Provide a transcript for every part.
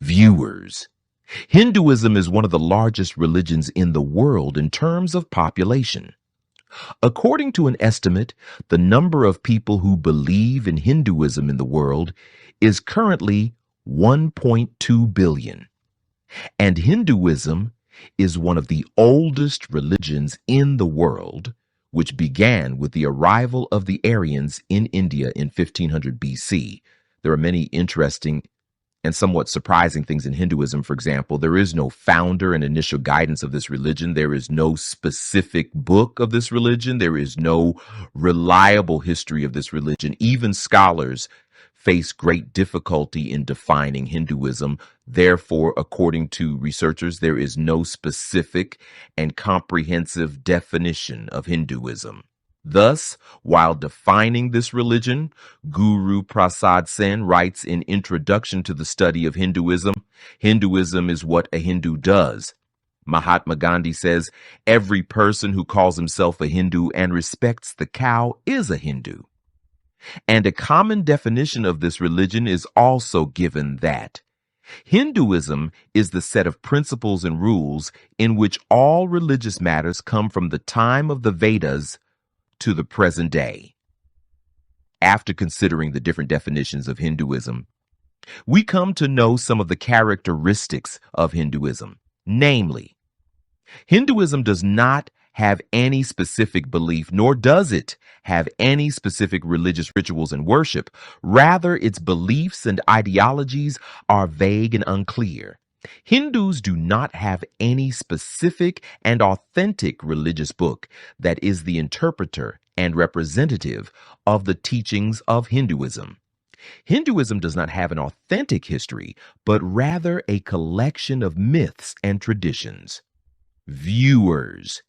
Viewers. Hinduism is one of the largest religions in the world in terms of population. According to an estimate, the number of people who believe in Hinduism in the world is currently 1.2 billion. And Hinduism is one of the oldest religions in the world, which began with the arrival of the Aryans in India in 1500 BC. There are many interesting and somewhat surprising things in Hinduism. For example, there is no founder and initial guidance of this religion. There is no specific book of this religion. There is no reliable history of this religion. Even scholars face great difficulty in defining Hinduism. Therefore, according to researchers, there is no specific and comprehensive definition of Hinduism. Thus, while defining this religion, Guru Prasad Sen writes in Introduction to the Study of Hinduism, Hinduism is what a Hindu does. Mahatma Gandhi says, every person who calls himself a Hindu and respects the cow is a Hindu. And a common definition of this religion is also given that Hinduism is the set of principles and rules in which all religious matters come from the time of the Vedas to the present day. After considering the different definitions of Hinduism, we come to know some of the characteristics of Hinduism. Namely, Hinduism does not have any specific belief, nor does it have any specific religious rituals and worship. Rather, its beliefs and ideologies are vague and unclear. Hindus do not have any specific and authentic religious book that is the interpreter and representative of the teachings of Hinduism. Hinduism does not have an authentic history, but rather a collection of myths and traditions. Viewers.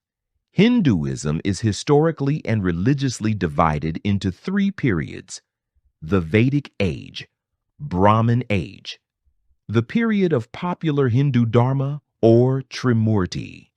Hinduism is historically and religiously divided into three periods: the Vedic Age, Brahmin Age, the period of popular Hindu Dharma or Trimurti.